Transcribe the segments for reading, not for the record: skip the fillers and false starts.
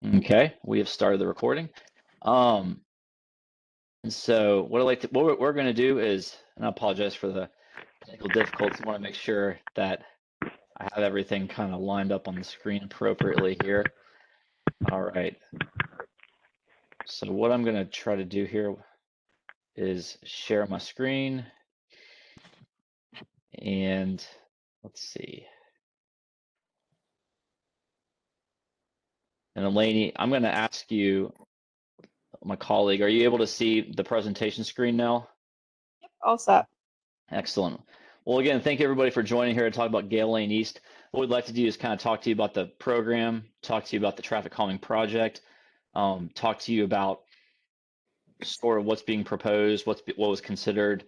Okay, we have started the recording. And so what we're going to do is, and I apologize for the technical difficulties. I want to make sure that I have everything kind of lined up on the screen appropriately here. All right. So what I'm going to try to do here is share my screen, and let's see. And Elaney, I'm going to ask you, my colleague, are you able to see the presentation screen now? All set. Excellent. Well, again, thank you everybody for joining here to talk about Gale Lane East. What we'd like to do is kind of talk to you about the program, talk to you about the traffic calming project, talk to you about sort of what's being proposed, what was considered,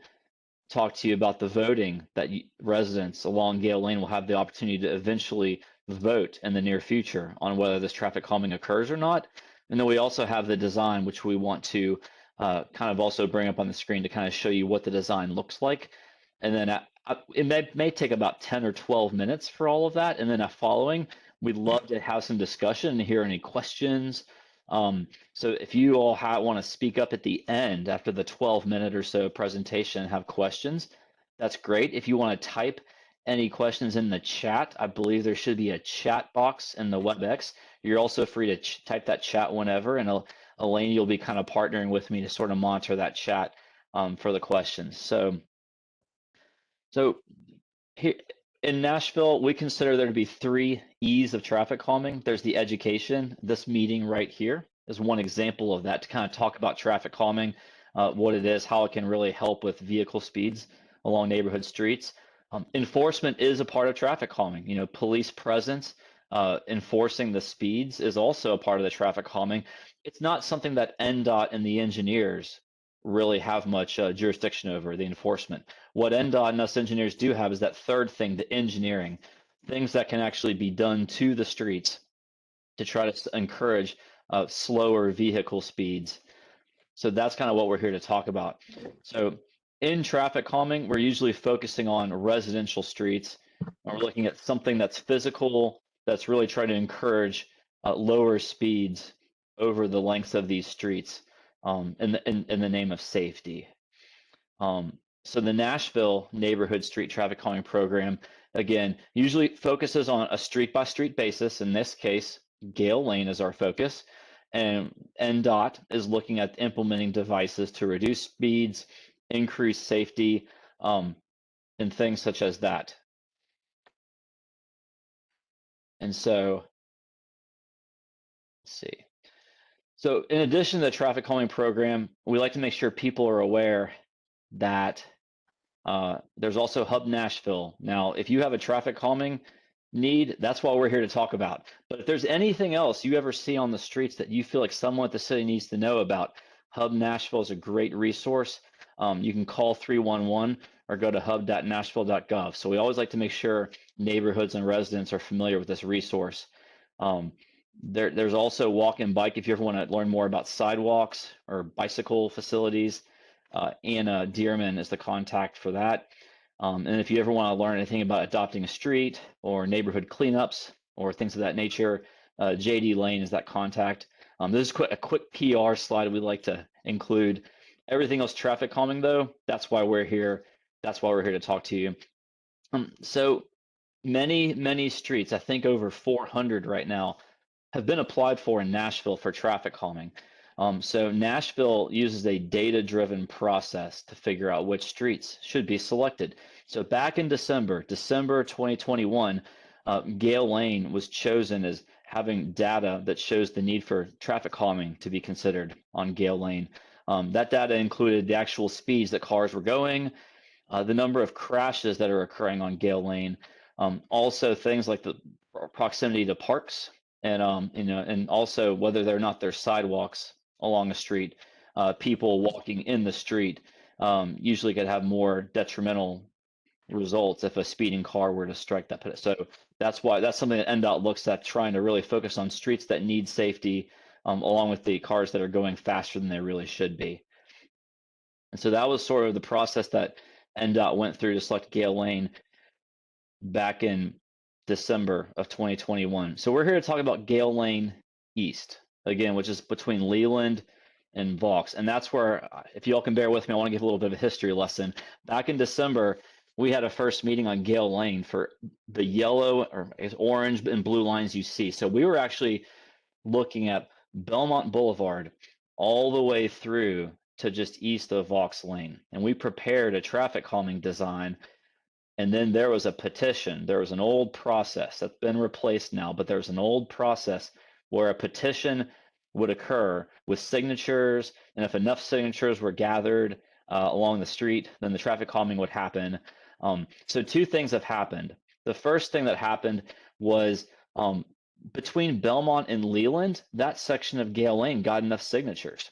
talk to you about the voting that residents along Gale Lane will have the opportunity to eventually vote in the near future on whether this traffic calming occurs or not. And then we also have the design, which we want to kind of also bring up on the screen to kind of show you what the design looks like. And then it may take about 10 or 12 minutes for all of that. And then following, we'd love to have some discussion and hear any questions. So if you all want to speak up at the end after the 12-minute or so presentation and have questions, that's great. If you want to type any questions in the chat, I believe there should be a chat box in the WebEx. You're also free to type that chat whenever, and Elaine, you'll be kind of partnering with me to sort of monitor that chat for the questions. So here in Nashville, we consider there to be 3 E's of traffic calming. There's the education. This meeting right here is one example of that, to kind of talk about traffic calming, what it is, how it can really help with vehicle speeds along neighborhood streets. Enforcement is a part of traffic calming. You know, police presence, enforcing the speeds is also a part of the traffic calming. It's not something that NDOT and the engineers really have much jurisdiction over, the enforcement. What NDOT and us engineers do have is that third thing, the engineering, things that can actually be done to the streets to try to encourage slower vehicle speeds. So that's kind of what we're here to talk about. So in traffic calming, we're usually focusing on residential streets. And we're looking at something that's physical, that's really trying to encourage lower speeds over the length of these streets in the name of safety. So the Nashville Neighborhood Street Traffic Calming Program, again, usually focuses on a street-by-street basis. In this case, Gale Lane is our focus. And NDOT is looking at implementing devices to reduce speeds, increase safety, and things such as that. And so, let's see. So in addition to the traffic calming program, we like to make sure people are aware that there's also Hub Nashville. Now, if you have a traffic calming need, that's what we're here to talk about. But if there's anything else you ever see on the streets that you feel like someone at the city needs to know about, Hub Nashville is a great resource. You can call 311 or go to hub.nashville.gov. So we always like to make sure neighborhoods and residents are familiar with this resource. There's also walk and bike if you ever want to learn more about sidewalks or bicycle facilities. Anna Dearman is the contact for that. And if you ever want to learn anything about adopting a street or neighborhood cleanups or things of that nature, JD Lane is that contact. This is a quick PR slide we'd like to include. Everything else traffic calming, though, that's why we're here. That's why we're here to talk to you. So many streets, I think over 400 right now, have been applied for in Nashville for traffic calming. So Nashville uses a data-driven process to figure out which streets should be selected. So back in December 2021, Gale Lane was chosen as having data that shows the need for traffic calming to be considered on Gale Lane. That data included the actual speeds that cars were going, the number of crashes that are occurring on Gale Lane, also things like the proximity to parks, and and also whether or not there's sidewalks along a street. People walking in the street usually could have more detrimental results if a speeding car were to strike that. So that's something that NDOT looks at, trying to really focus on streets that need safety, along with the cars that are going faster than they really should be. And so that was sort of the process that NDOT went through to select Gale Lane back in December of 2021. So we're here to talk about Gale Lane East. again, which is between Leland and Vaux. And that's where, if you all can bear with me, I want to give a little bit of a history lesson. Back in December, we had a first meeting on Gale Lane for the yellow or orange and blue lines you see. So we were actually looking at Belmont Boulevard all the way through to just east of Vaux Lane. And we prepared a traffic calming design. And then there was a petition. There was an old process that's been replaced now, but there's an old process where a petition would occur with signatures. And if enough signatures were gathered along the street, then the traffic calming would happen. So two things have happened. The first thing that happened was between Belmont and Leland, that section of Gale Lane got enough signatures.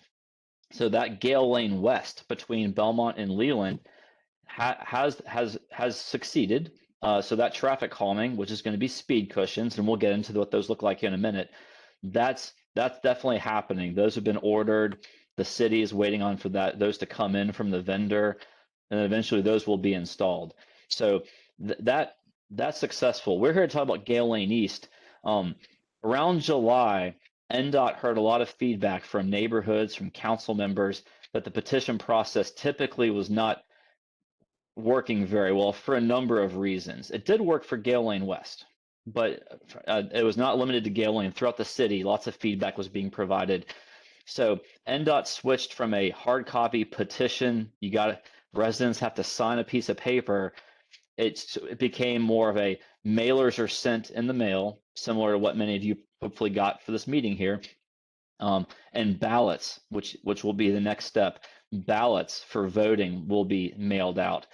So that Gale Lane West between Belmont and Leland has succeeded. So that traffic calming, which is going to be speed cushions, and we'll get into what those look like in a minute, that's definitely happening. Those have been ordered. The city is waiting on for those to come in from the vendor, and then eventually those will be installed. So that's successful. We're here to talk about Gale Lane East. Around July, NDOT heard a lot of feedback from neighborhoods, from council members, that the petition process typically was not working very well for a number of reasons. It did work for Gale Lane West, but it was not limited to Gale Lane. Throughout the city, lots of feedback was being provided. So NDOT switched from a hard copy petition, residents have to sign a piece of paper. It became more of a mailers are sent in the mail, similar to what many of you hopefully got for this meeting here. And ballots, which will be the next step. Ballots for voting will be mailed out.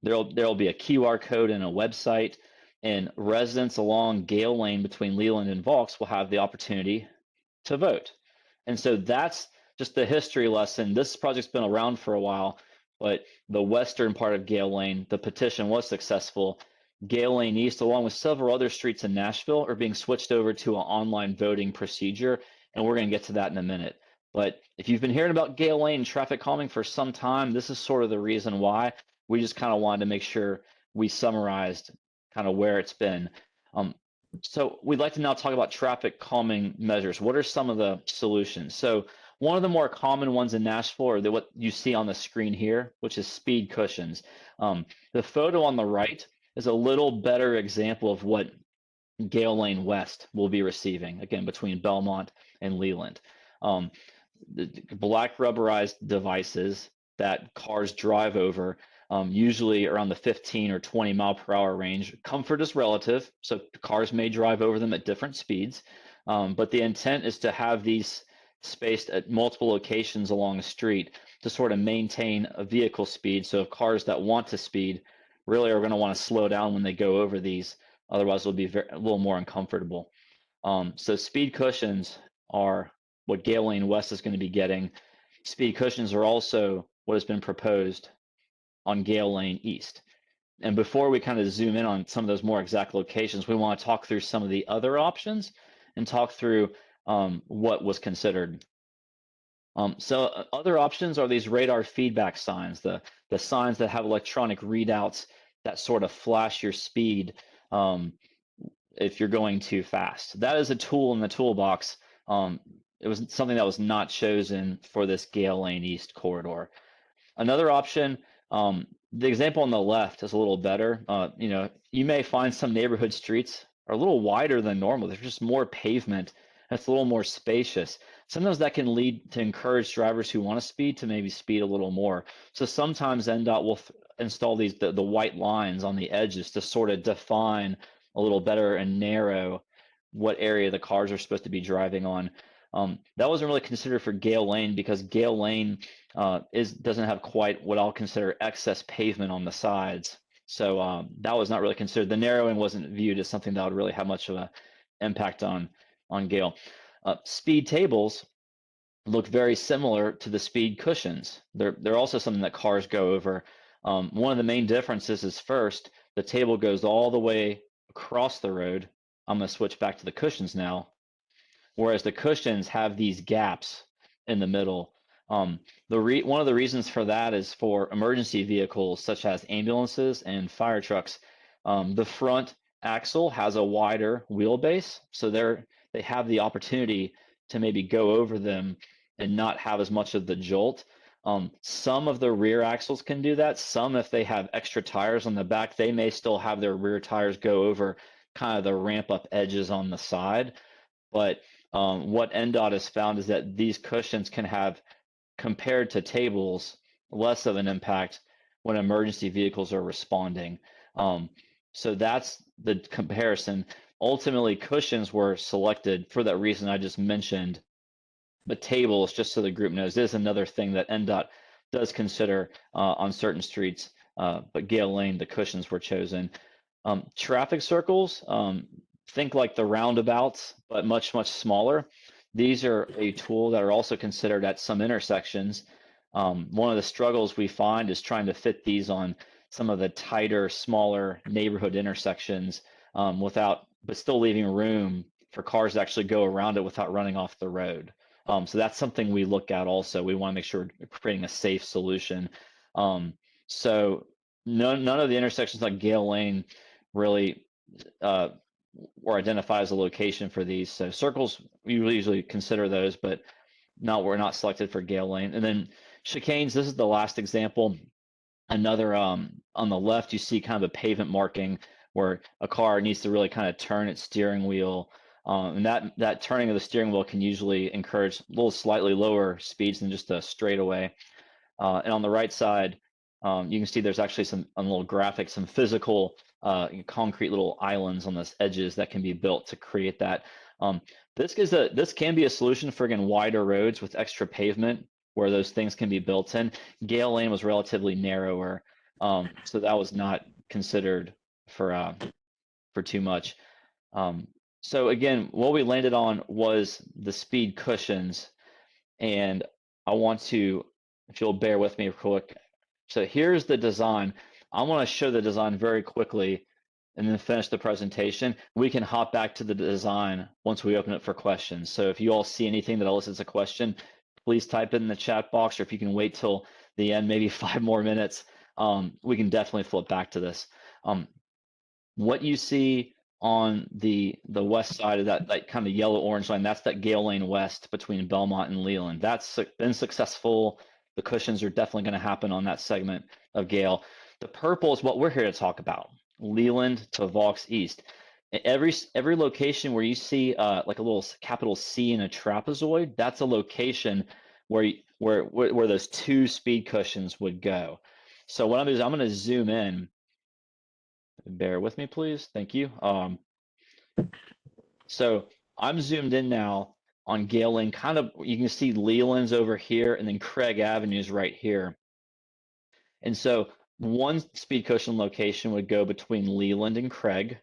There'll be a QR code and a website, and residents along Gale Lane between Leland and Vaux will have the opportunity to vote. And so that's just the history lesson. This project's been around for a while, but the western part of Gale Lane, the petition was successful. Gale Lane East, along with several other streets in Nashville, are being switched over to an online voting procedure, and we're going to get to that in a minute. But if you've been hearing about Gale Lane traffic calming for some time, this is sort of the reason why. We just kind of wanted to make sure we summarized kind of where it's been. So we'd like to now talk about traffic calming measures. What are some of the solutions? So one of the more common ones in Nashville are what you see on the screen here, which is speed cushions. The photo on the right is a little better example of what Gale Lane West will be receiving, again, between Belmont and Leland. The black rubberized devices that cars drive over, usually around the 15 or 20 mile per hour range. Comfort is relative, so cars may drive over them at different speeds, but the intent is to have these spaced at multiple locations along the street to sort of maintain a vehicle speed. So if cars that want to speed really are going to want to slow down when they go over these, otherwise it'll be a little more uncomfortable. So speed cushions are what Gale Lane West is going to be getting. Speed cushions are also what has been proposed on Gale Lane East. And before we kind of zoom in on some of those more exact locations, we want to talk through some of the other options and talk through what was considered. So other options are these radar feedback signs, the signs that have electronic readouts that sort of flash your speed if you're going too fast. That is a tool in the toolbox. It was something that was not chosen for this Gale Lane East corridor. Another option, the example on the left is a little better. You may find some neighborhood streets are a little wider than normal. There's just more pavement. It's a little more spacious. Sometimes that can lead to encourage drivers who want to speed to maybe speed a little more. So sometimes NDOT will install these the white lines on the edges to sort of define a little better and narrow what area the cars are supposed to be driving on. That wasn't really considered for Gale Lane because Gale Lane doesn't have quite what I'll consider excess pavement on the sides. So that was not really considered. The narrowing wasn't viewed as something that would really have much of an impact on Gale. Speed tables look very similar to the speed cushions. They're also something that cars go over. One of the main differences is first, the table goes all the way across the road. I'm going to switch back to the cushions now. Whereas the cushions have these gaps in the middle. One of the reasons for that is for emergency vehicles such as ambulances and fire trucks. The front axle has a wider wheelbase, so they have the opportunity to maybe go over them and not have as much of the jolt. Some of the rear axles can do that. Some, if they have extra tires on the back, they may still have their rear tires go over kind of the ramp up edges on the side. But what NDOT has found is that these cushions can have, compared to tables, less of an impact when emergency vehicles are responding. So that's the comparison. Ultimately, cushions were selected for that reason I just mentioned. But tables, just so the group knows, is another thing that NDOT does consider on certain streets. But Gale Lane, the cushions were chosen. Traffic circles, think like the roundabouts, but much, much smaller. These are a tool that are also considered at some intersections. One of the struggles we find is trying to fit these on some of the tighter, smaller neighborhood intersections but still leaving room for cars to actually go around it without running off the road. So that's something we look at also. We want to make sure we're creating a safe solution. So none of the intersections like Gale Lane really or identify as a location for these. So circles, we usually consider those, but we're not selected for Gale Lane. And then chicanes, this is the last example. Another on the left, you see kind of a pavement marking where a car needs to really kind of turn its steering wheel. And that turning of the steering wheel can usually encourage a little slightly lower speeds than just a straightaway. And on the right side, you can see there's actually some a little graphic, some physical concrete little islands on the edges that can be built to create that. This can be a solution for, again, wider roads with extra pavement where those things can be built in. Gale Lane was relatively narrower, so that was not considered for too much. So again, what we landed on was the speed cushions, and I want to, if you'll bear with me real quick. So here's the design. I want to show the design very quickly and then finish the presentation. We can hop back to the design once we open it for questions. So if you all see anything that elicits a question, please type it in the chat box, or if you can wait till the end, maybe 5 more minutes, we can definitely flip back to this. What you see on the west side of that kind of yellow-orange line, that's that Gale Lane West between Belmont and Leland. That's been successful. The cushions are definitely going to happen on that segment of Gale. The purple is what we're here to talk about, Leland to Vaux East. Every location where you see like a little capital C in a trapezoid, that's a location where those 2 speed cushions would go. So what I'm going to do is I'm going to zoom in. Bear with me, please. Thank you. So I'm zoomed in now on Gale Lane. Kind of, you can see Leland's over here, and then Craig Avenue is right here. And so one speed cushion location would go between Leland and Craig.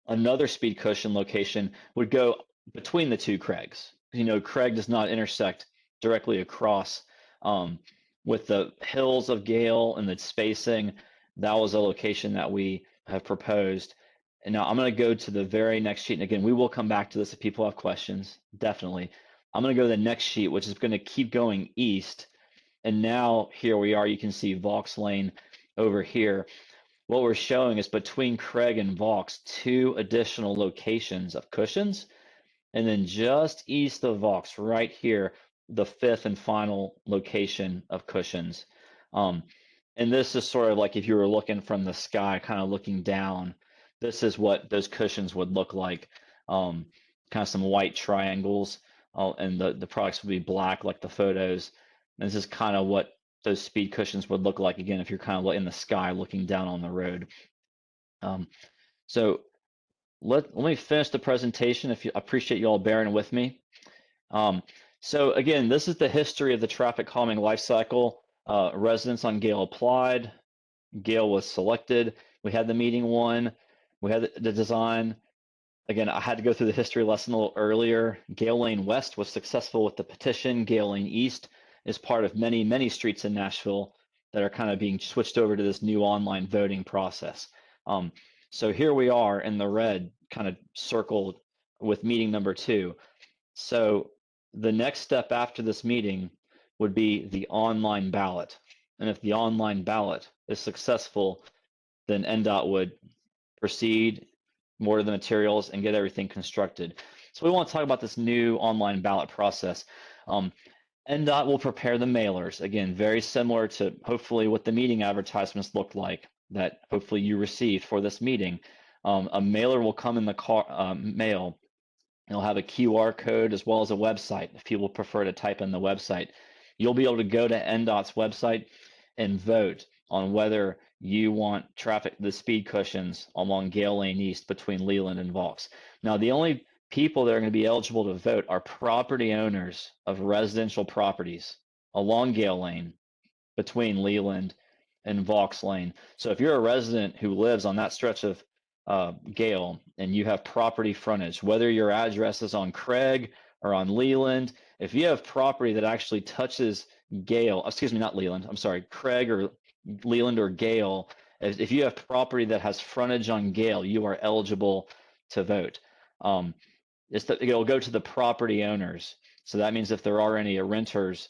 Another speed cushion location would go between the 2 Craigs. You know, Craig does not intersect directly across. With the hills of Gale and the spacing, that was a location that we have proposed. And now I'm going to go to the very next sheet. And again, we will come back to this if people have questions, definitely. I'm going to go to the next sheet, which is going to keep going east. And now here we are, you can see Vaux Lane over here. What we're showing is between Craig and Vaux, 2 additional locations of cushions. And then just east of Vaux, right here, the 5th and final location of cushions. And this is sort of like if you were looking from the sky, kind of looking down, this is what those cushions would look like. Kind of some white triangles, and the products would be black like the photos. And this is kind of what those speed cushions would look like, again, if you're kind of in the sky looking down on the road. So let me finish the presentation. I appreciate you all bearing with me. So again, this is the history of the traffic calming life cycle. Residents on Gale applied. Gale was selected. We had the meeting 1. We had the design. Again, I had to go through the history lesson a little earlier. Gale Lane West was successful with the petition. Gale Lane East is part of many, many streets in Nashville that are kind of being switched over to this new online voting process. So here we are in the red, kind of circled with meeting number 2. So the next step after this meeting would be the online ballot. And if the online ballot is successful, then NDOT would proceed more of the materials, and get everything constructed. So we want to talk about this new online ballot process. NDOT will prepare the mailers. Again, very similar to hopefully what the meeting advertisements look like that hopefully you received for this meeting. A mailer will come in the mail. It'll have a QR code as well as a website if people prefer to type in the website. You'll be able to go to NDOT's website and vote on whether you want the speed cushions along Gale Lane East between Leland and Vaux. Now, the only people that are going to be eligible to vote are property owners of residential properties along Gale Lane between Leland and Vaux Lane. So if you're a resident who lives on that stretch of Gale and you have property frontage, whether your address is on Craig or on Leland, if you have property that actually touches Gale, excuse me, not Leland, I'm sorry, Craig or Leland or Gale, if you have property that has frontage on Gale, you are eligible to vote. It'll go to the property owners. So that means if there are any renters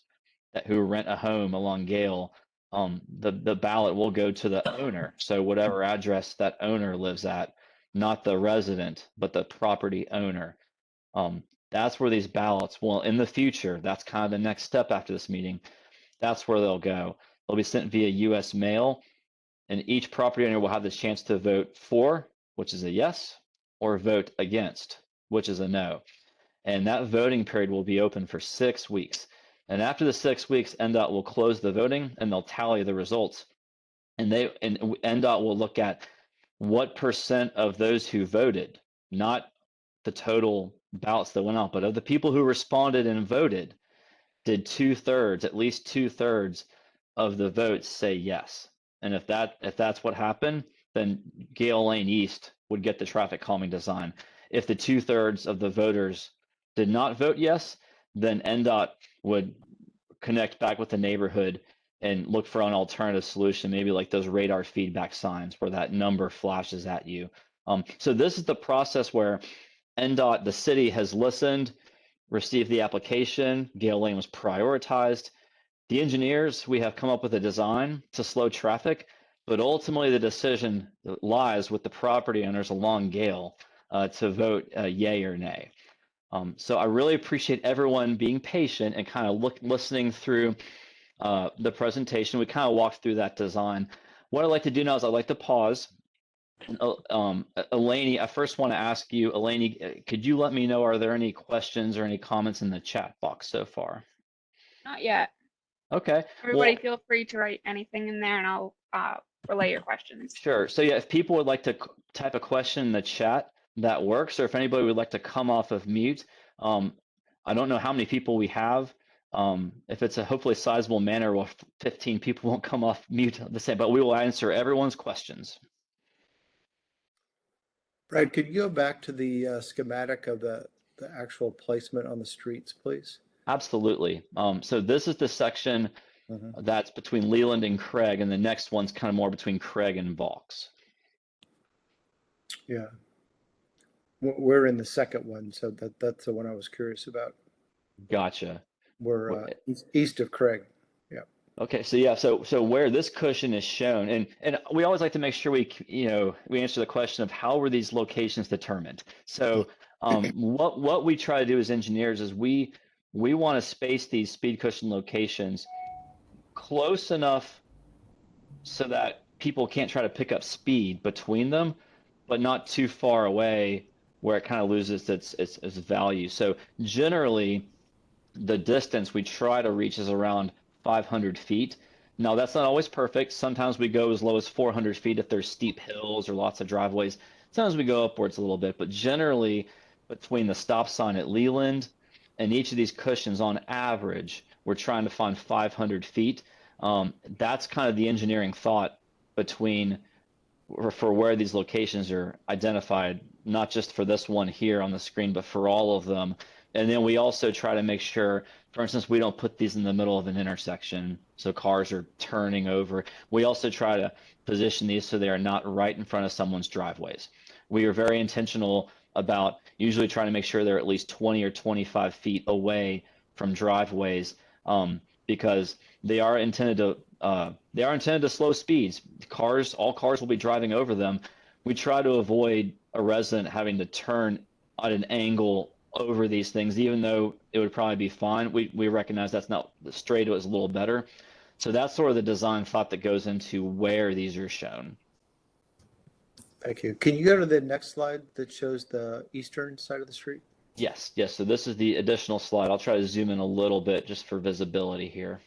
who rent a home along Gale, the ballot will go to the owner. So whatever address that owner lives at, not the resident, but the property owner. That's where these ballots will, in the future, that's kind of the next step after this meeting. That's where they'll go. They'll be sent via US mail, and each property owner will have the chance to vote for, which is a yes, or vote against, which is a no. And that voting period will be open for 6 weeks. And after the 6 weeks, NDOT will close the voting and they'll tally the results. And NDOT will look at what percent of those who voted, not the total ballots that went out, but of the people who responded and voted, did at least two thirds of the votes say yes. And if that's what happened, then Gale Lane East would get the traffic calming design. If the 2/3 of the voters did not vote yes, then NDOT would connect back with the neighborhood and look for an alternative solution, maybe like those radar feedback signs where that number flashes at you. So this is the process where NDOT, the city, has listened, received the application, Gale Lane was prioritized. The engineers, we have come up with a design to slow traffic, but ultimately the decision lies with the property owners along Gale to vote yay or nay. So I really appreciate everyone being patient and kind of listening through the presentation. We kind of walked through that design. What I'd like to do now is I'd like to pause. Eleni, I first want to ask you, Eleni, could you let me know, are there any questions or any comments in the chat box so far? Not yet. Okay. Everybody feel free to write anything in there and I'll relay your questions. Sure. So yeah, if people would like to type a question in the chat, that works. Or if anybody would like to come off of mute, I don't know how many people we have. If it's a hopefully sizable manner, well, 15 people won't come off mute the same, but we will answer everyone's questions. Brad, could you go back to the schematic of the actual placement on the streets, please? Absolutely. So this is the section that's between Leland and Craig, and the next one's kind of more between Craig and Vaux. Yeah. We're in the second one, so that's the one I was curious about. Gotcha. We're east of Craig. Yeah. Okay, so yeah, so where this cushion is shown, and we always like to make sure we answer the question of how were these locations determined. So what we try to do as engineers is we want to space these speed cushion locations close enough so that people can't try to pick up speed between them, but not too far away where it kind of loses its value. So generally, the distance we try to reach is around 500 feet. Now, that's not always perfect. Sometimes we go as low as 400 feet if there's steep hills or lots of driveways. Sometimes we go upwards a little bit, but generally between the stop sign at Leland and each of these cushions, on average, we're trying to find 500 feet. That's kind of the engineering thought for where these locations are identified, not just for this one here on the screen, but for all of them. And then we also try to make sure, for instance, we don't put these in the middle of an intersection so cars are turning over. We also try to position these so they are not right in front of someone's driveways. We are very intentional about usually trying to make sure they're at least 20 or 25 feet away from driveways because they are intended to slow speeds. All cars will be driving over them. We try to avoid a resident having to turn at an angle over these things, even though it would probably be fine. We recognize that's not the straight, it was a little better. So that's sort of the design thought that goes into where these are shown. Thank you. Can you go to the next slide that shows the eastern side of the street? Yes, yes. So this is the additional slide. I'll try to zoom in a little bit just for visibility here.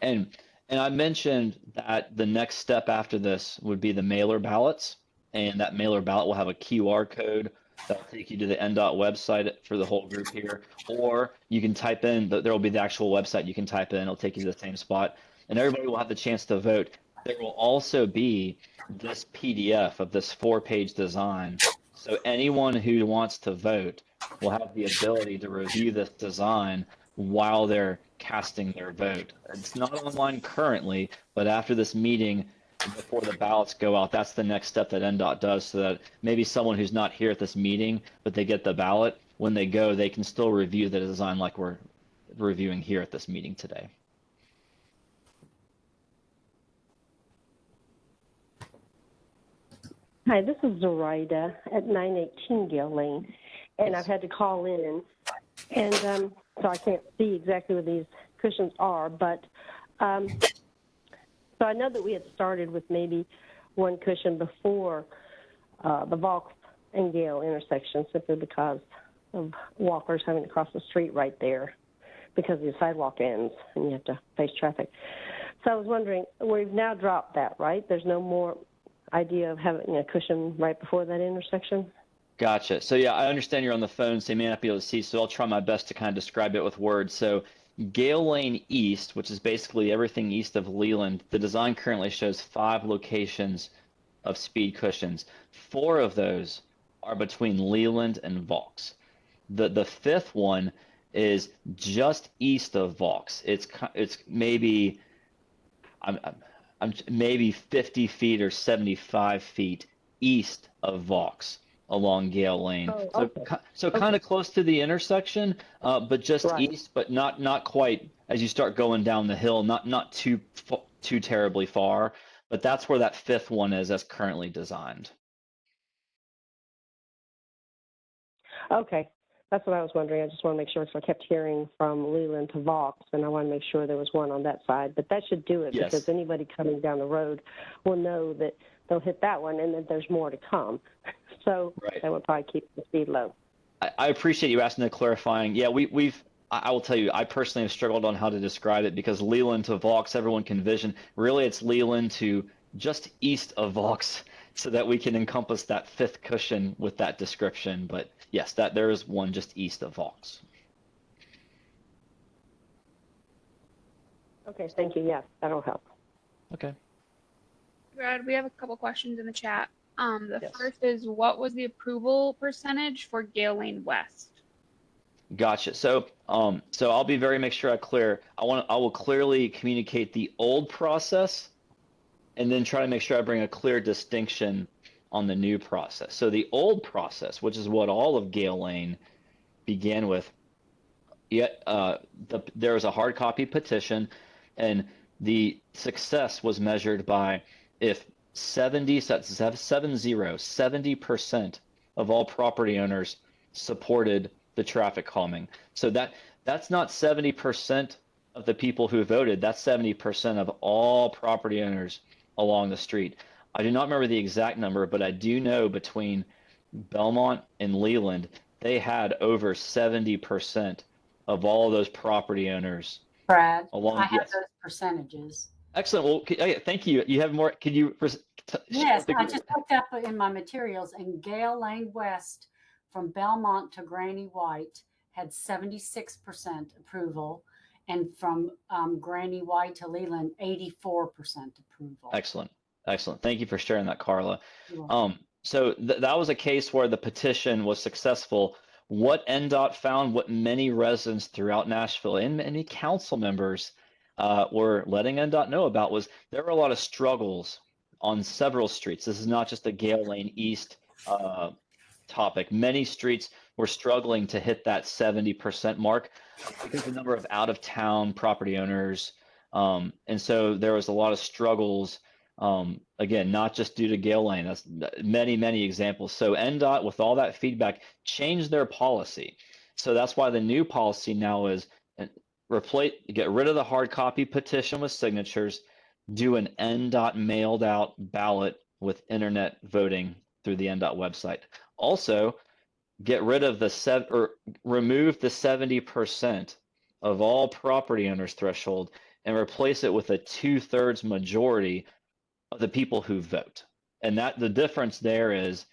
And I mentioned that the next step after this would be the mailer ballots, and that mailer ballot will have a QR code that'll take you to the NDOT website for the whole group here, or you can type in, there will be the actual website you can type in, it'll take you to the same spot, and everybody will have the chance to vote. There will also be this PDF of this 4-page design, so anyone who wants to vote will have the ability to review this design while they're casting their vote. It's not online currently, but after this meeting, before the ballots go out, that's the next step that NDOT does, so that maybe someone who's not here at this meeting, but they get the ballot, when they go, they can still review the design like we're reviewing here at this meeting today. Hi, this is Zoraida at 918 Gale Lane, and I've had to call in, and so I can't see exactly where these cushions are, but so I know that we had started with maybe one cushion before the Vaux and Gale intersection, simply because of walkers having to cross the street right there because the sidewalk ends and you have to face traffic. So I was wondering, we've now dropped that, right? There's no more idea of having a cushion right before that intersection? Gotcha. So yeah, I understand you're on the phone, so you may not be able to see, so I'll try my best to kind of describe it with words. So Gale Lane East, which is basically everything east of Leland, the design currently shows 5 locations of speed cushions. 4 of those are between Leland and Vaux. The 5th one is just east of Vaux. It's maybe I'm maybe 50 feet or 75 feet east of Vaux along Gale Lane. Oh, okay. So kind of close to the intersection, but just Right. east, but not quite as you start going down the hill, not too terribly far. But that's where that 5th one is as currently designed. Okay. That's what I was wondering. I just want to make sure, because I kept hearing from Leland to Vaux, and I want to make sure there was one on that side. But that should do it, Yes. because anybody coming down the road will know that they'll hit that one and that there's more to come. So Right. that would probably keep the speed low. I appreciate you asking the clarifying. Yeah, I will tell you, I personally have struggled on how to describe it, because Leland to Vaux, everyone can vision. Really, it's Leland to just east of Vaux, so that we can encompass that 5th cushion with that description. But yes, that there is one just east of Vaux. Okay, thank you. Yes, that'll help. Okay. Brad, we have a couple questions in the chat. The Yes. first is, what was the approval percentage for Gale Lane West? Gotcha. So I'll be make sure I'm clear. I will clearly communicate the old process, and then try to make sure I bring a clear distinction on the new process. So the old process, which is what all of Gale Lane began with, there was a hard copy petition, and the success was measured by if 70% of all property owners supported the traffic calming. So that's not 70% of the people who voted, that's 70% of all property owners along the street. I do not remember the exact number, but I do know between Belmont and Leland, they had over 70% of all of those property owners Brad, along. I have Yes. those percentages. Excellent. Well, thank you. You have more. Could you? Yes, I just looked up in my materials, and Gale Lane West from Belmont to Granny White had 76% approval, and from Granny White to Leland, 84% approval. Excellent. Excellent. Thank you for sharing that, Carla. You're welcome. So that was a case where the petition was successful. What NDOT found, what many residents throughout Nashville and many council members were letting NDOT know about, was there were a lot of struggles on several streets. This is not just a Gale Lane East topic. Many streets were struggling to hit that 70% mark because the number of out-of-town property owners. And so there was a lot of struggles Again, not just due to Gale Lane. That's many examples. So NDOT, with all that feedback, changed their policy. So that's why the new policy now is get rid of the hard copy petition with signatures, do an NDOT mailed out ballot with internet voting through the NDOT website. Also, get rid of remove the 70% of all property owners threshold and replace it with a 2/3 majority of the people who vote. And that the difference there is,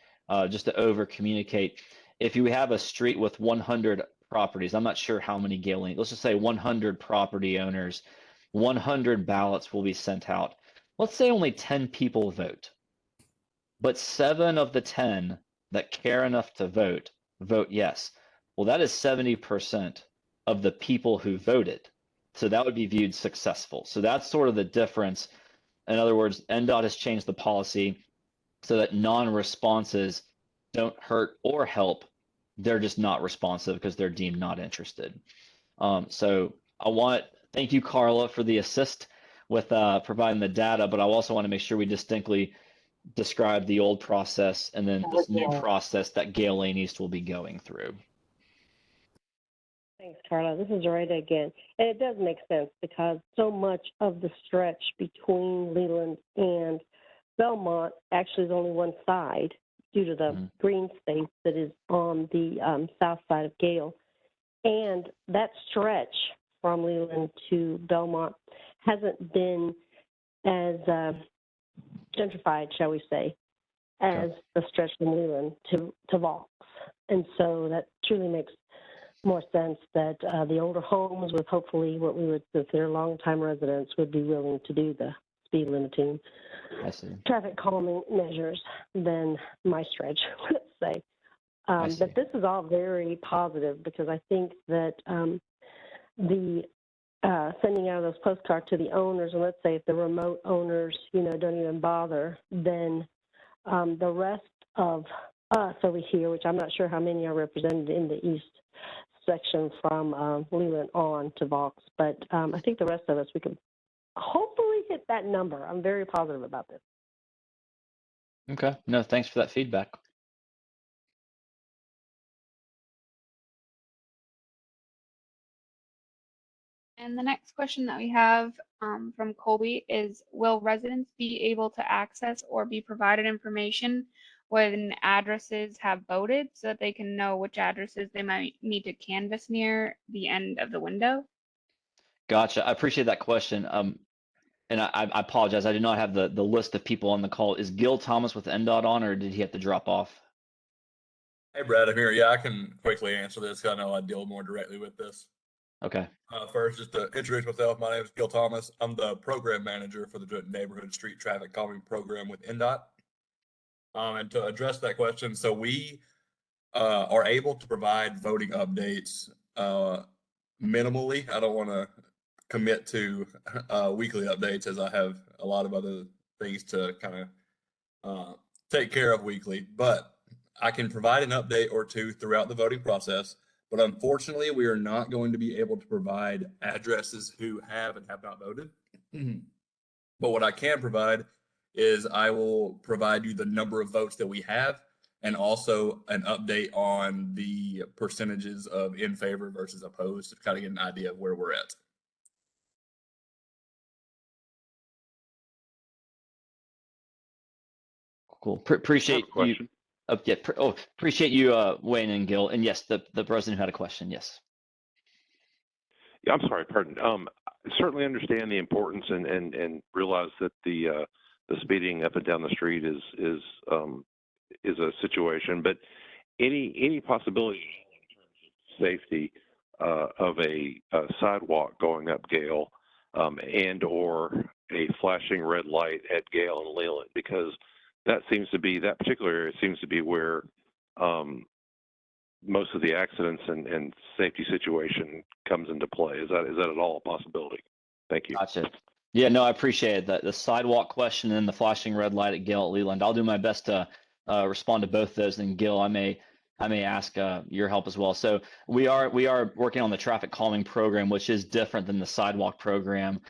just to over communicate, if you have a street with 100 properties, I'm not sure how many Gale Lane, let's just say 100 property owners, 100 ballots will be sent out. Let's say only 10 people vote, but 7 of the 10 that care enough to vote yes. Well, that is 70% of the people who voted. So that would be viewed successful. So that's sort of the difference. In other words, NDOT has changed the policy so that non-responses don't hurt or help. They're just not responsive because they're deemed not interested. So thank you, Carla, for the assist with providing the data, but I also want to make sure we distinctly describe the old process and then this new process that Gale Lane East will be going through. Thanks, Carla. This is Loretta again. And it does make sense because so much of the stretch between Leland and Belmont actually is only one side due to the green space that is on the south side of Gale. And that stretch from Leland to Belmont hasn't been as gentrified, shall we say, as the stretch from Leland to Vaux. And so that truly makes more sense that the older homes with hopefully what we would consider longtime residents would be willing to do the speed limiting traffic calming measures than my stretch, let's say. But this is all very positive because I think that the sending out of those postcards to the owners, and let's say if the remote owners, don't even bother, then the rest of us over here, which I'm not sure how many are represented in the east section from Leland on to Vaux, but I think the rest of us, we can hopefully hit that number. I'm very positive about this. Okay. No, thanks for that feedback. And the next question that we have from Colby is, will residents be able to access or be provided information when addresses have voted so that they can know which addresses they might need to canvass near the end of the window? Gotcha. I appreciate that question. And I apologize. I did not have the list of people on the call. Is Gil Thomas with NDOT on, or did he have to drop off? Hey, Brad, I'm here. Yeah, I can quickly answer this because I know I deal more directly with this. Okay. First, just to introduce myself, my name is Gil Thomas. I'm the program manager for the Joint Neighborhood Street Traffic Calming Program with NDOT. And to address that question, so we are able to provide voting updates minimally. I don't want to commit to weekly updates as I have a lot of other things to kind of take care of weekly, but I can provide an update or two throughout the voting process. But unfortunately, we are not going to be able to provide addresses who have and have not voted. But what I can provide is I will provide you the number of votes that we have and also an update on the percentages of in favor versus opposed to kind of get an idea of where we're at. Cool. Appreciate you. Appreciate you weighing in, Gil. And yes, the president had a question. Yes. Yeah, I'm sorry. Pardon. Certainly understand the importance and realize that the speeding up and down the street is a situation, but any possibility in terms of safety of a sidewalk going up Gale and or a flashing red light at Gale and Leland, because that particular area seems to be where most of the accidents and safety situation comes into play. Is that at all a possibility? Thank you. Gotcha. Yeah, no, I appreciate it. The sidewalk question and the flashing red light at Gale at Leland. I'll do my best to respond to both those. And Gil, I may ask your help as well. So we are working on the traffic calming program, which is different than the sidewalk program.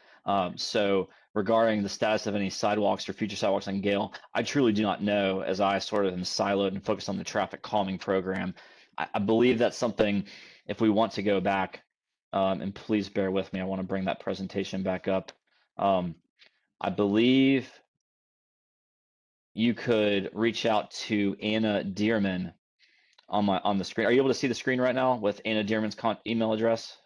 So regarding the status of any sidewalks or future sidewalks on Gale, I truly do not know, as I sort of am siloed and focused on the traffic calming program. I believe that's something, if we want to go back, and please bear with me, I want to bring that presentation back up. I believe you could reach out to Anna Dearman on the screen. Are you able to see the screen right now with Anna Dearman's email address?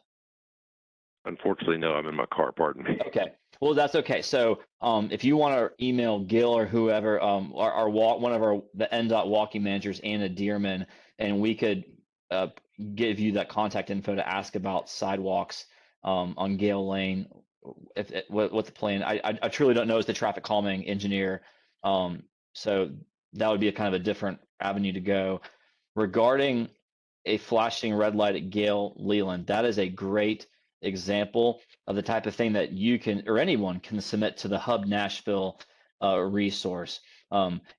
Unfortunately, no, I'm in my car, pardon me. Okay. Well, that's okay. So if you want to email Gil or whoever, one of the NDOT walking managers, Anna Dearman, and we could give you that contact info to ask about sidewalks on Gale Lane. What's the plan? I truly don't know as the traffic calming engineer. So that would be a kind of a different avenue to go. Regarding a flashing red light at Gale Leland, that is a great example of the type of thing that you can, or anyone can, submit to the Hub Nashville resource.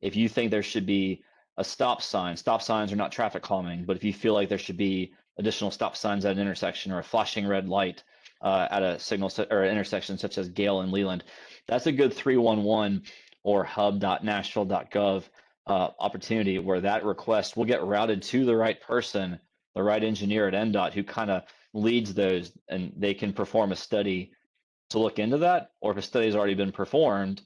If you think there should be a stop signs are not traffic calming, but if you feel like there should be additional stop signs at an intersection or a flashing red light at a signal or an intersection such as Gale and Leland, that's a good 311 or hub.nashville.gov opportunity where that request will get routed to the right person, the right engineer at NDOT who kind of leads those, and they can perform a study to look into that, or if a study has already been performed,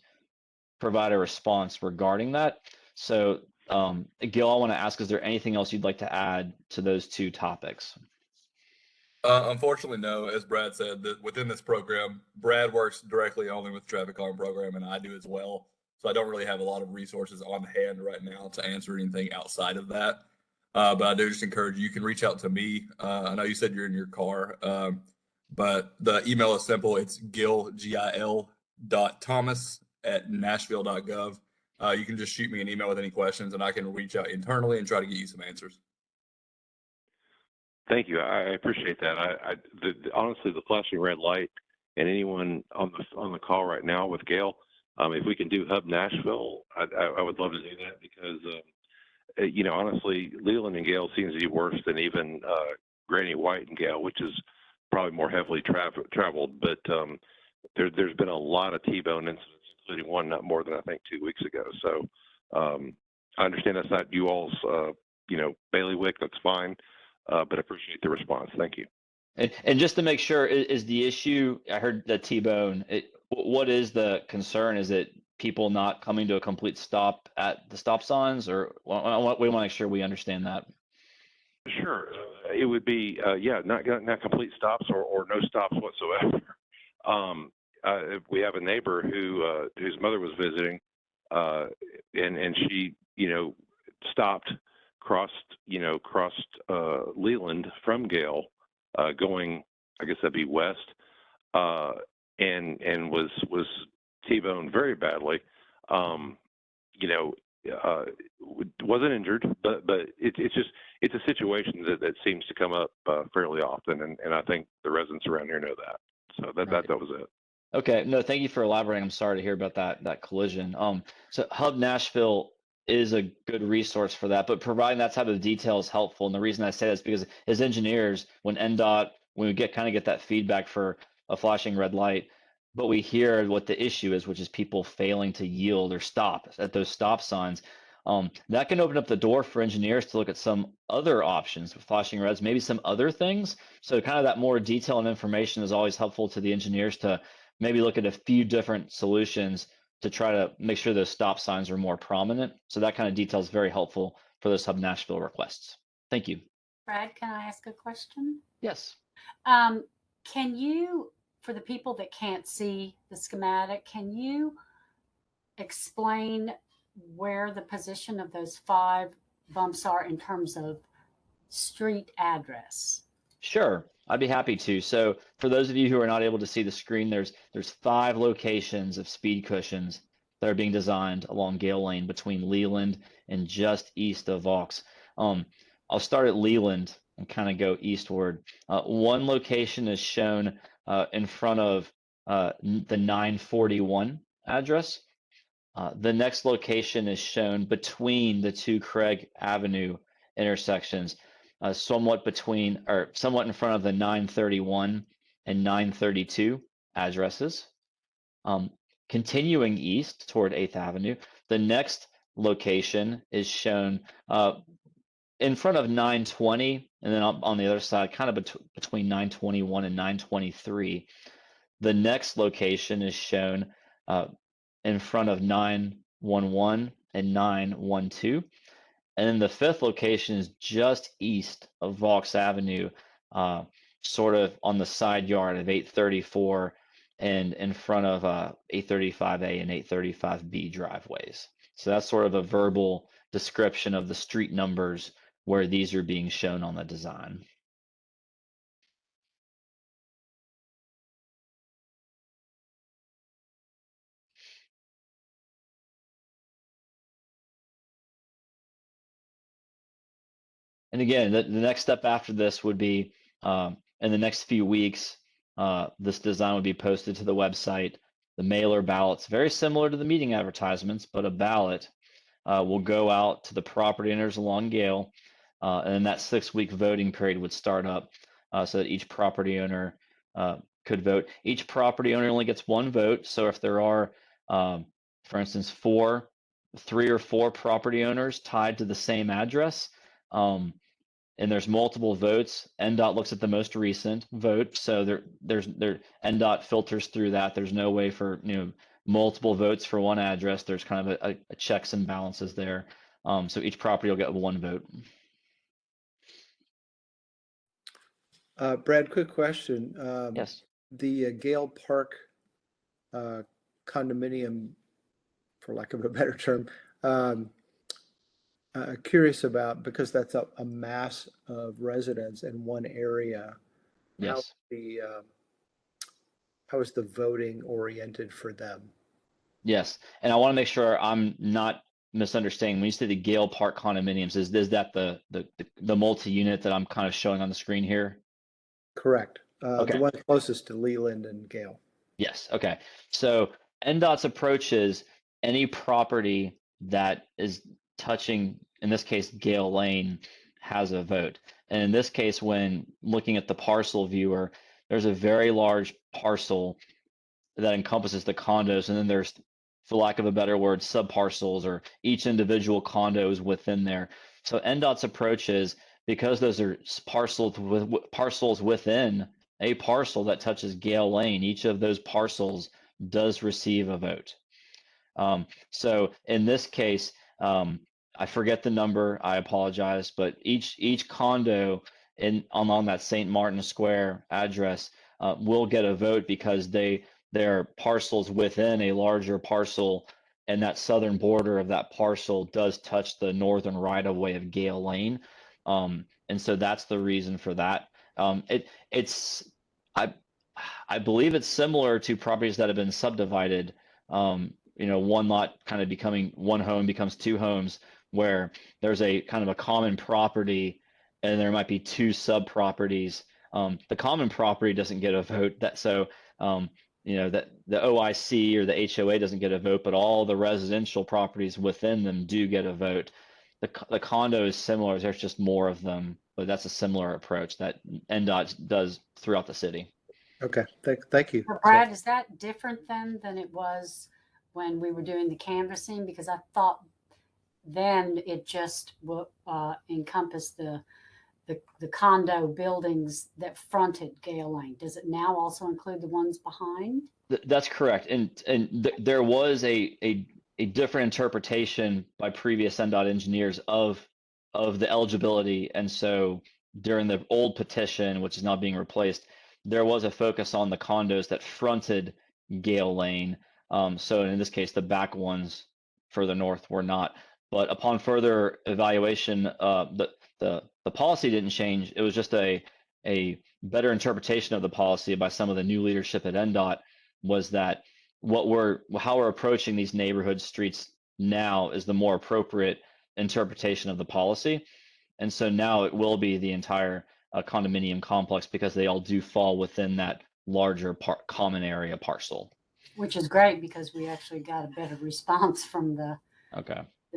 provide a response regarding that. So Gil, I want to ask, is there anything else you'd like to add to those two topics? Unfortunately, no. As Brad said, that within this program, Brad works directly only with the traffic calming program, and I do as well. So I don't really have a lot of resources on hand right now to answer anything outside of that. But I do just encourage you can reach out to me. I know you said you're in your car, but the email is simple. It's gil.thomas@nashville.gov. You can just shoot me an email with any questions, and I can reach out internally and try to get you some answers. Thank you. I appreciate that. Honestly, the flashing red light, and anyone on the call right now with Gale, if we can do Hub Nashville, I would love to do that because, honestly, Leland and Gale seems to be worse than even Granny White and Gale, which is probably more heavily traveled. But there's been a lot of T-bone incidents, including one not more than I think 2 weeks ago. So I understand that's not you all's, bailiwick. That's fine. But I appreciate the response. Thank you. And just to make sure, is the issue, I heard the T-bone, what is the concern? Is it people not coming to a complete stop at the stop signs, or we want to make sure we understand that? Sure. It would be, not complete stops or no stops whatsoever. We have a neighbor whose mother was visiting, and she, stopped, crossed Leland from Gale, going, I guess that'd be west, and was T-boned very badly. Wasn't injured, but it's a situation that seems to come up fairly often, and I think the residents around here know that. So that was it. Okay, no, thank you for elaborating. I'm sorry to hear about that collision. So Hub Nashville is a good resource for that, but providing that type of detail is helpful. And the reason I say that is because as engineers, when we get that feedback for a flashing red light, but we hear what the issue is, which is people failing to yield or stop at those stop signs. That can open up the door for engineers to look at some other options with flashing reds, maybe some other things. So kind of that more detail and information is always helpful to the engineers to maybe look at a few different solutions to try to make sure those stop signs are more prominent. So that kind of detail is very helpful for those Hub Nashville requests. Thank you. Brad, can I ask a question? Yes. Can you, for the people that can't see the schematic, can you explain where the position of those 5 bumps are in terms of street address? Sure, I'd be happy to. So for those of you who are not able to see the screen, there's 5 locations of speed cushions that are being designed along Gale Lane between Leland and just east of Vaux. I'll start at Leland and kind of go eastward. One location is shown in front of the 941 address. The next location is shown between the 2 Craig Avenue intersections, somewhat in front of the 931 and 932 addresses. continuing east toward 8th Avenue. The next location is shown in front of 920, and then on the other side, kind of between 921 and 923. The next location is shown in front of 911 and 912. And then the fifth location is just east of Vaux Avenue, sort of on the side yard of 834 and in front of 835A and 835B driveways. So that's sort of a verbal description of the street numbers where these are being shown on the design. And again, the next step after this would be in the next few weeks, this design would be posted to the website. The mailer ballots, very similar to the meeting advertisements, but a ballot will go out to the property owners along Gale, and then that 6-week voting period would start up so that each property owner could vote. Each property owner only gets one vote. So if there are, for instance, 3 or 4 property owners tied to the same address, and there's multiple votes, NDOT looks at the most recent vote. So NDOT filters through that. There's no way for multiple votes for one address. There's kind of a checks and balances there. So each property will get one vote. Brad, quick question. Yes. The Gale Park condominium, for lack of a better term, curious about, because that's a mass of residents in one area. Yes. How is the voting oriented for them? Yes, and I want to make sure I'm not misunderstanding. When you say the Gale Park condominiums, is that the multi-unit that I'm kind of showing on the screen here? Correct. Okay. The one closest to Leland and Gale. Yes. Okay. So NDOT's approach is any property that is touching, in this case, Gale Lane, has a vote. And in this case, when looking at the parcel viewer, there's a very large parcel that encompasses the condos, and then there's, for lack of a better word, subparcels, or each individual condo is within there. So NDOT's approach is, because those are parcels within a parcel that touches Gale Lane, each of those parcels does receive a vote. So in this case, I forget the number, I apologize, but each condo on that St. Martin Square address will get a vote, because they're parcels within a larger parcel, and that southern border of that parcel does touch the northern right-of-way of Gale Lane. And so that's the reason for that. I believe it's similar to properties that have been subdivided. One lot kind of becoming one home becomes 2 homes, where there's a kind of a common property, and there might be 2 sub properties. The common property doesn't get a vote. That the OIC or the HOA doesn't get a vote, but all the residential properties within them do get a vote. The condo is similar. There's just more of them, but that's a similar approach that NDOT does throughout the city. Okay, thank you. Brad, is that different than it was when we were doing the canvassing? Because I thought then it just will encompass the condo buildings that fronted Gale Lane. Does it now also include the ones behind? That's correct. And there was a different interpretation by previous NDOT engineers of the eligibility. And so during the old petition, which is now being replaced, there was a focus on the condos that fronted Gale Lane. So in this case, the back ones further north were not. But upon further evaluation, the policy didn't change. It was just a better interpretation of the policy by some of the new leadership at NDOT, was that how we're approaching these neighborhood streets now is the more appropriate interpretation of the policy. And so now it will be the entire condominium complex, because they all do fall within that larger common area parcel. Which is great, because we actually got a better response from the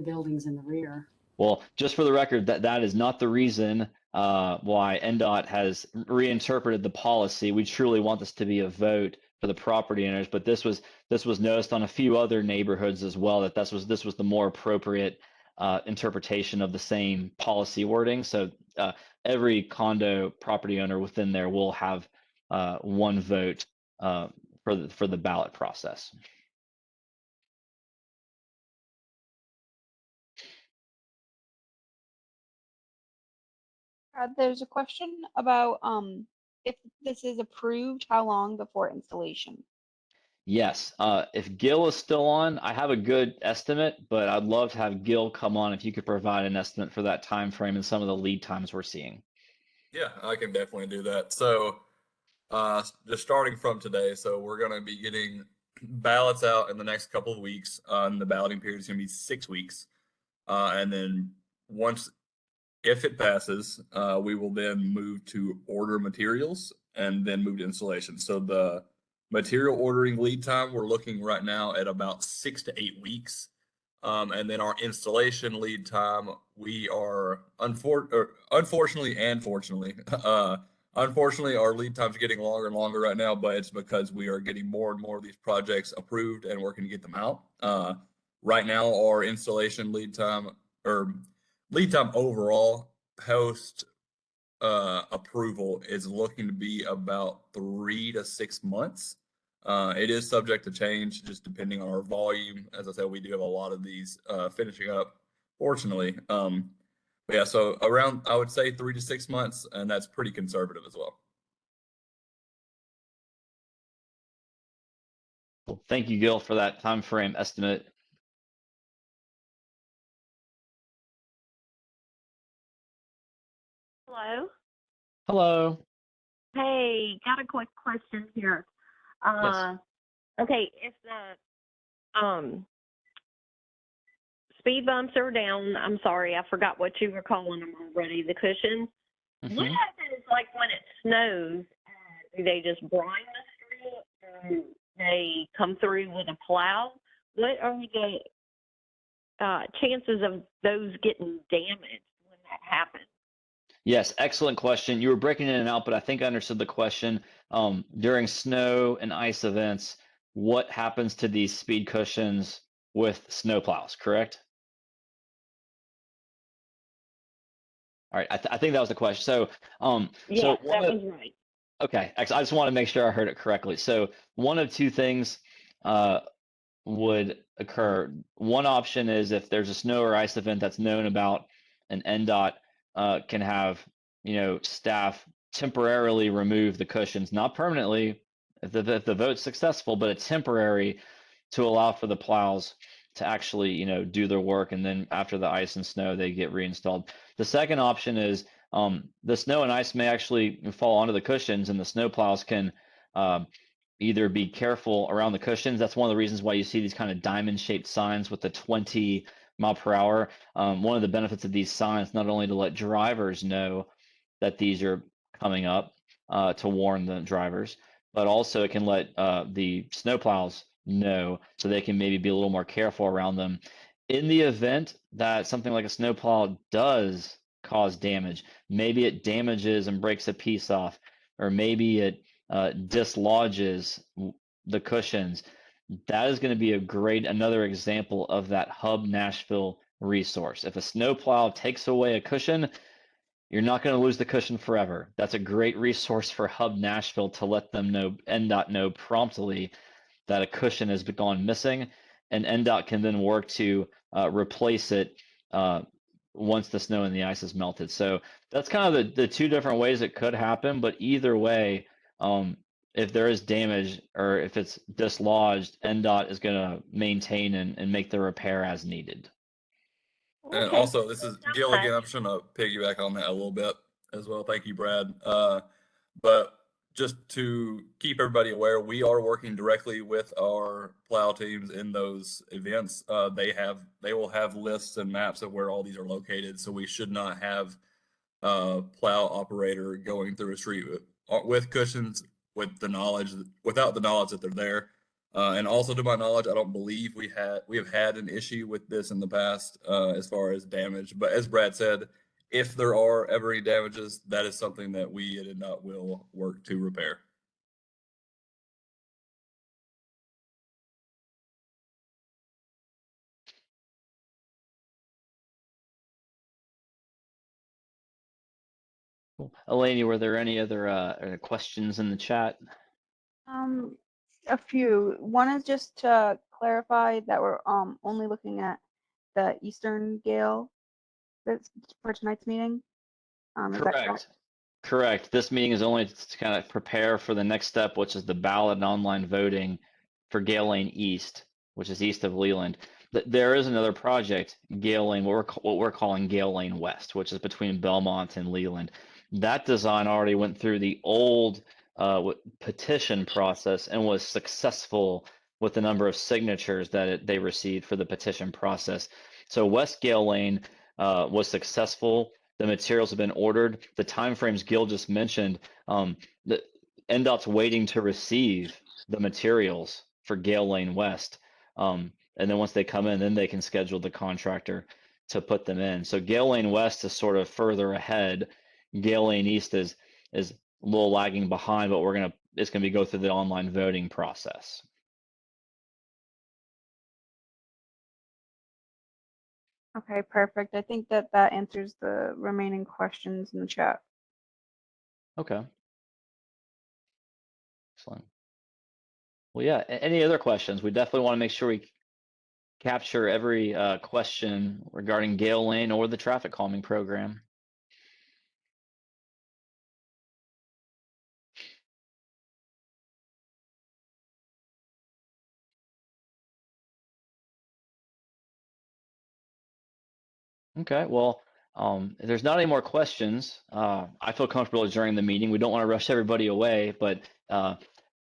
buildings in the rear. Well, just for the record, that is not the reason why NDOT has reinterpreted the policy. We truly want this to be a vote the property owners, but this was noticed on a few other neighborhoods as well, that this was the more appropriate interpretation of the same policy wording. So every condo property owner within there will have one vote for the ballot process. There's a question about if this is approved, how long before installation? Yes, if Gil is still on, I have a good estimate, but I'd love to have Gil come on if you could provide an estimate for that time frame and some of the lead times we're seeing. Yeah, I can definitely do that. So, just starting from today, so we're going to be getting ballots out in the next couple of weeks. And the balloting period is going to be 6 weeks. And then if it passes, we will then move to order materials and then move to installation. So the material ordering lead time, we're looking right now at about 6 to 8 weeks. And then our installation lead time, we are unfortunately and fortunately, unfortunately, our lead time's getting longer and longer right now, but it's because we are getting more and more of these projects approved and working to get them out. Right now, our installation lead time overall post approval is looking to be about 3 to 6 months. It is subject to change just depending on our volume. As I said, we do have a lot of these finishing up, fortunately. But yeah, so around, I would say 3 to 6 months, and that's pretty conservative as well. Well, thank you, Gil, for that time frame estimate. Hello. Hello. Hey, got a quick question here. Yes. Okay, if the speed bumps are down, I'm sorry, I forgot what you were calling them already, the cushions. What happens like when it snows? Do they just brine the street? Do they come through with a plow? What are the chances of those getting damaged when that happens? Yes, excellent question. You were breaking in and out, but I think I understood the question. During snow and ice events, what happens to these speed cushions with snowplows, correct? All right, I think that was the question. So, Yeah, that was right. okay, I just want to make sure I heard it correctly. So, one of two things would occur. One option is if there's a snow or ice event that's known about, an NDOT can have, staff temporarily remove the cushions, not permanently if the vote's successful, but it's temporary to allow for the plows to actually, do their work. And then after the ice and snow, they get reinstalled. The second option is the snow and ice may actually fall onto the cushions, and the snow plows can either be careful around the cushions. That's one of the reasons why you see these kind of diamond-shaped signs with the 20 mile per hour. One of the benefits of these signs, not only to let drivers know that these are coming up to warn the drivers, but also it can let the snowplows know so they can maybe be a little more careful around them. In the event that something like a snowplow does cause damage, maybe it damages and breaks a piece off, or maybe it dislodges the cushions, that is going to be another example of that Hub Nashville resource. If a snowplow takes away a cushion, you're not going to lose the cushion forever. That's a great resource for Hub Nashville to let them know, NDOT know promptly that a cushion has gone missing, and NDOT can then work to replace it once the snow and the ice is melted. So that's kind of the two different ways it could happen, but either way, if there is damage or if it's dislodged, NDOT is going to maintain and make the repair as needed. And Okay. also, this is Gil again. I'm just going to piggyback on that a little bit as well. Thank you, Brad. But just to keep everybody aware, we are working directly with our plow teams in those events. They will have lists and maps of where all these are located, so we should not have a plow operator going through a street with cushions without the knowledge that they're there. And also, to my knowledge, I don't believe we have had an issue with this in the past as far as damage. But as Brad said, if there are ever any damages, that is something that we at NDOT will work to repair. Cool. Eleni, were there any other questions in the chat? A few. One is just to clarify that we're only looking at the Eastern Gale that's for tonight's meeting. Is that correct? Correct. This meeting is only to kind of prepare for the next step, which is the ballot and online voting for Gale Lane East, which is east of Leland. There is another project, Gale Lane, what we're calling Gale Lane West, which is between Belmont and Leland. That design already went through the old petition process and was successful with the number of signatures that they received for the petition process. So West Gale Lane was successful. The materials have been ordered. The timeframes Gil just mentioned, the NDOT's waiting to receive the materials for Gale Lane West. And then once they come in, then they can schedule the contractor to put them in. So Gale Lane West is sort of further ahead. Gale Lane East is a little lagging behind, but it's gonna be go through the online voting process. Okay, perfect. I think that answers the remaining questions in the chat. Okay. Excellent. Well, yeah, any other questions? We definitely want to make sure we capture every question regarding Gale Lane or the traffic calming program. Okay, well, if there's not any more questions, I feel comfortable adjourning the meeting. We don't want to rush everybody away, but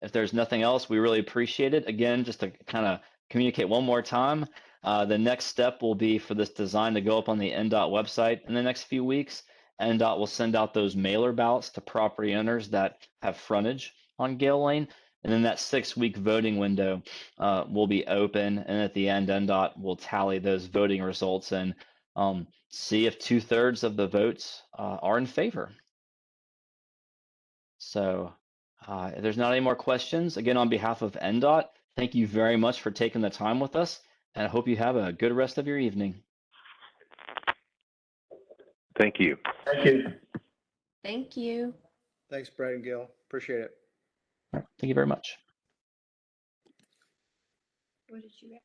if there's nothing else, we really appreciate it. Again, just to kind of communicate one more time, the next step will be for this design to go up on the NDOT website in the next few weeks. NDOT will send out those mailer ballots to property owners that have frontage on Gale Lane. And then that 6-week voting window will be open. And at the end, NDOT will tally those voting results and see if 2/3 of the votes are in favor. So if there's not any more questions, again, on behalf of NDOT, thank you very much for taking the time with us, and I hope you have a good rest of your evening. Thank you. Thank you. Thank you. Thanks, Brad and Gil. Appreciate it. All right, thank you very much. What did you get?